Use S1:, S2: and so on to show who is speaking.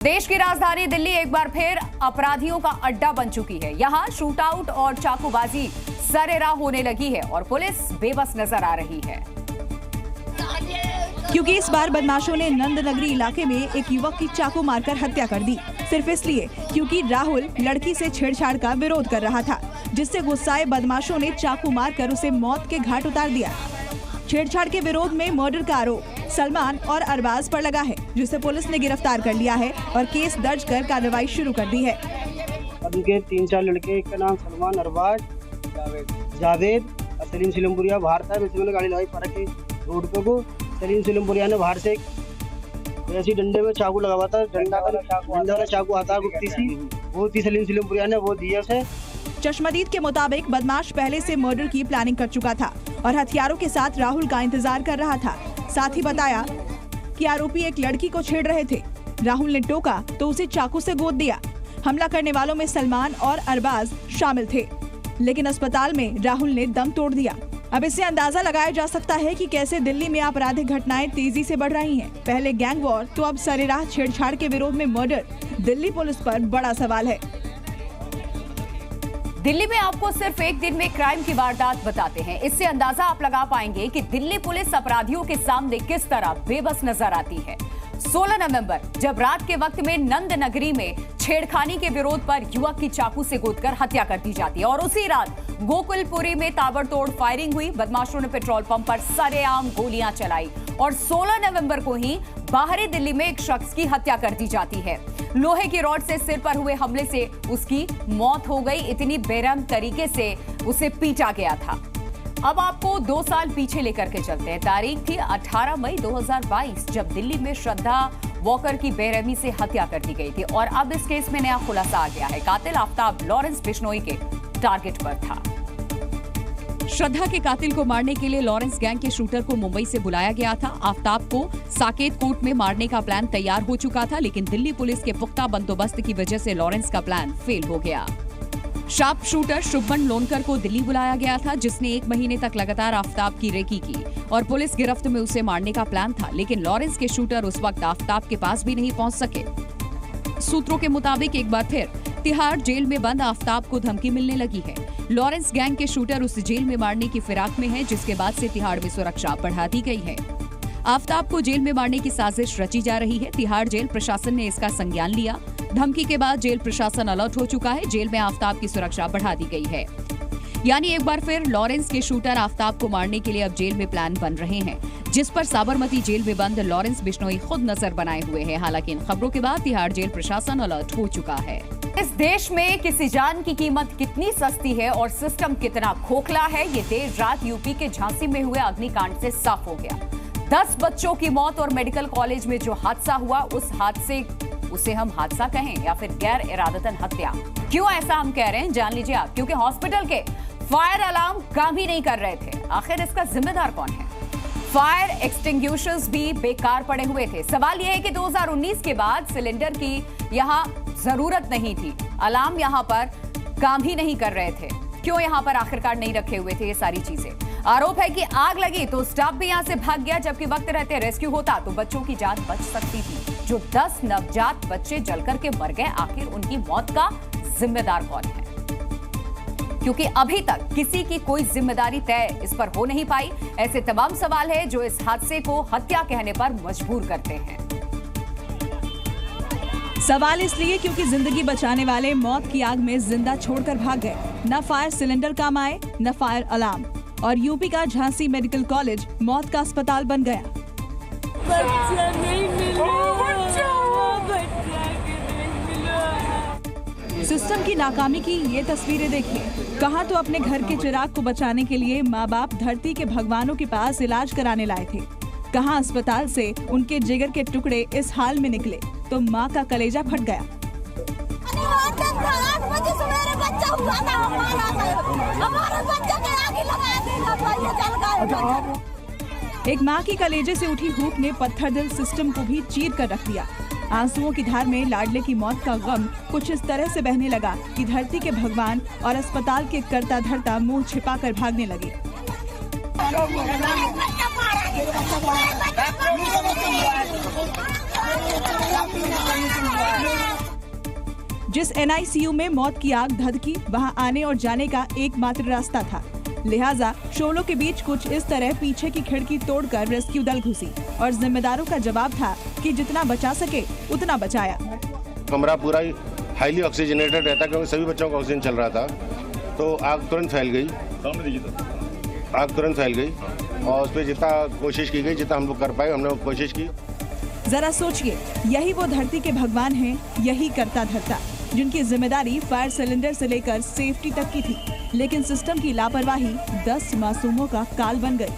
S1: देश की राजधानी दिल्ली एक बार फिर अपराधियों का अड्डा बन चुकी है। यहाँ शूटआउट और चाकूबाजी सरेराह होने लगी है और पुलिस बेबस नजर आ रही है,
S2: क्योंकि इस बार बदमाशों ने नंदनगरी इलाके में एक युवक की चाकू मारकर हत्या कर दी, सिर्फ इसलिए क्योंकि राहुल लड़की से छेड़छाड़ का विरोध कर रहा था, जिससे गुस्साए बदमाशों ने चाकू मारकर उसे मौत के घाट उतार दिया। छेड़छाड़ के विरोध में मर्डर का आरोप सलमान और अरबाज पर लगा है, जिसे पुलिस ने गिरफ्तार कर लिया है और केस दर्ज कर कार्रवाई शुरू कर दी है।
S3: उनके 3-4 लड़के, एक का नाम सलमान, अरबाज, जावेद, सलीम सिलमपुरिया बाहर था। मैंने गाड़ी लगाई पार्क के रोड पे को। सलीम सिलमपुरिया ने बाहर से ऐसी डंडे में चाकू लगा हुआ था, डंडा वाला चाकू आता है गुप्ती सी, वो थी सलीम सिलमपुरिया ने वो दिया उसे।
S2: चश्मदीद के मुताबिक बदमाश पहले से मर्डर की प्लानिंग कर चुका था और हथियारों के साथ राहुल का इंतजार कर रहा था। साथ ही बताया कि आरोपी एक लड़की को छेड़ रहे थे। राहुल ने टोका तो उसे चाकू से गोद दिया। हमला करने वालों में सलमान और अरबाज शामिल थे, लेकिन अस्पताल में राहुल ने दम तोड़ दिया। अब इससे अंदाजा लगाया जा सकता है कि कैसे दिल्ली में आपराधिक घटनाएं तेजी से बढ़ रही हैं। पहले गैंग वॉर तो अब सरेराह छेड़छाड़ के विरोध में मर्डर। दिल्ली पुलिस पर बड़ा सवाल है।
S1: दिल्ली में आपको सिर्फ एक दिन में क्राइम की वारदात बताते हैं, इससे अंदाजा आप लगा पाएंगे कि दिल्ली पुलिस अपराधियों के सामने किस तरह बेबस नजर आती है। 16 नवंबर जब रात के वक्त में नंदनगरी में छेड़खानी के विरोध पर युवक की चाकू से गोदकर हत्या कर दी जाती है और उसी रात गोकुलपुरी में ताबड़तोड़ फायरिंग हुई। बदमाशों ने पेट्रोल पंप पर सरेआम गोलियां चलाई और 16 नवंबर को ही बाहरी दिल्ली में एक शख्स की हत्या कर दी जाती है। लोहे की रॉड से सिर पर हुए हमले से उसकी मौत हो गई। इतनी बेरहम तरीके से उसे पीटा गया था। अब आपको 2 साल पीछे लेकर के चलते हैं। तारीख थी 18 मई 2022 जब दिल्ली में श्रद्धा वॉकर की बेरहमी से हत्या कर दी गई थी और अब इस केस में नया खुलासा आ गया है। कातिल आफ्ताब लॉरेंस बिश्नोई के टारगेट पर था।
S4: श्रद्धा के कातिल को मारने के लिए लॉरेंस गैंग के शूटर को मुंबई से बुलाया गया था। आफ्ताब को साकेत कोर्ट में मारने का प्लान तैयार हो चुका था, लेकिन दिल्ली पुलिस के पुख्ता बंदोबस्त की वजह से लॉरेंस का प्लान फेल हो गया। शार्प शूटर शुभमन लोनकर को दिल्ली बुलाया गया था, जिसने 1 महीने तक लगातार आफ्ताब की रेकी की और पुलिस गिरफ्त में उसे मारने का प्लान था, लेकिन लॉरेंस के शूटर उस वक्त आफ्ताब के पास भी नहीं पहुंच सके। सूत्रों के मुताबिक एक बार फिर तिहाड़ जेल में बंद आफ्ताब को धमकी मिलने लगी है। लॉरेंस गैंग के शूटर उस जेल में मारने की फिराक में है, जिसके बाद से तिहाड़ में सुरक्षा बढ़ा दी गई है। आफ्ताब को जेल में मारने की साजिश रची जा रही है। तिहाड़ जेल प्रशासन ने इसका संज्ञान लिया। धमकी के बाद जेल प्रशासन अलर्ट हो चुका है। जेल में आफ्ताब की सुरक्षा बढ़ा दी गई है। यानी एक बार फिर लॉरेंस के शूटर आफ्ताब को मारने के लिए अब जेल में प्लान बन रहे हैं, जिस पर साबरमती जेल में बंद लॉरेंस बिश्नोई खुद नजर बनाए हुए हैं। हालांकि इन खबरों के बाद तिहाड़ जेल प्रशासन अलर्ट हो चुका है।
S1: इस देश में किसी जान की कीमत कितनी सस्ती है और सिस्टम कितना खोखला है, ये देर रात यूपी के झांसी में हुए अग्निकांड से साफ हो गया। 10 बच्चों की मौत और मेडिकल कॉलेज में जो हादसा हुआ, उस हादसे उसे हम हादसा कहें या फिर गैर इरादतन हत्या। क्यों ऐसा हम कह रहे हैं जान लीजिए आप। क्योंकि हॉस्पिटल के फायर अलार्म काम ही नहीं कर रहे थे। आखिर इसका जिम्मेदार कौन है? फायर एक्सटिंग्विशर्स भी बेकार पड़े हुए थे। सवाल यह है कि 2019 के बाद सिलेंडर की यहां जरूरत नहीं थी, अलार्म यहां पर काम ही नहीं कर रहे थे। क्यों यहां पर आखिरकार नहीं रखे हुए थे ये सारी चीजें? आरोप है कि आग लगी तो स्टाफ भी यहां से भाग गया, जबकि वक्त रहते रेस्क्यू होता तो बच्चों की जान बच सकती थी। जो 10 नवजात बच्चे जलकर के मर गए, आखिर उनकी मौत का जिम्मेदार कौन है? क्योंकि अभी तक किसी की कोई जिम्मेदारी तय इस पर हो नहीं पाई। ऐसे तमाम सवाल है जो इस हादसे को हत्या कहने पर मजबूर करते हैं।
S2: सवाल इसलिए क्योंकि जिंदगी बचाने वाले मौत की आग में जिंदा छोड़कर भाग गए। न फायर सिलेंडर काम आए, न फायर अलार्म, और यूपी का झांसी मेडिकल कॉलेज मौत का अस्पताल बन गया।
S5: बच्चा नहीं मिला।
S2: सिस्टम की नाकामी की ये तस्वीरें देखिए। कहाँ तो अपने घर के चिराग को बचाने के लिए माँ बाप धरती के भगवानों के पास इलाज कराने लाए थे, कहाँ अस्पताल से उनके जिगर के टुकड़े इस हाल में निकले तो माँ का कलेजा फट गया। एक माँ की कलेजे से उठी हूक ने पत्थर दिल सिस्टम को भी चीर कर रख दिया। आंसुओं की धार में लाडले की मौत का गम कुछ इस तरह से बहने लगा कि धरती के भगवान और अस्पताल के करता धरता मुंह छिपाकर भागने लगे। जिस NICU में मौत की आग धधकी, वहां आने और जाने का एकमात्र रास्ता था। लिहाजा शोलों के बीच कुछ इस तरह पीछे की खिड़की तोड़कर रेस्क्यू दल घुसी और जिम्मेदारों का जवाब था कि जितना बचा सके उतना बचाया।
S6: कमरा पूरा ही हाईली ऑक्सीजनेटेड रहता क्योंकि सभी बच्चों का ऑक्सीजन चल रहा था, तो आग तुरंत फैल गई। और उस पर जितना कोशिश की गई, जितना हम लोग कर पाए, हमने कोशिश की।
S2: जरा सोचिए, यही वो धरती के भगवान हैं, यही करता धरता, जिनकी जिम्मेदारी फायर सिलेंडर से लेकर सेफ्टी तक की थी, लेकिन सिस्टम की लापरवाही 10 मासूमों का काल बन गई।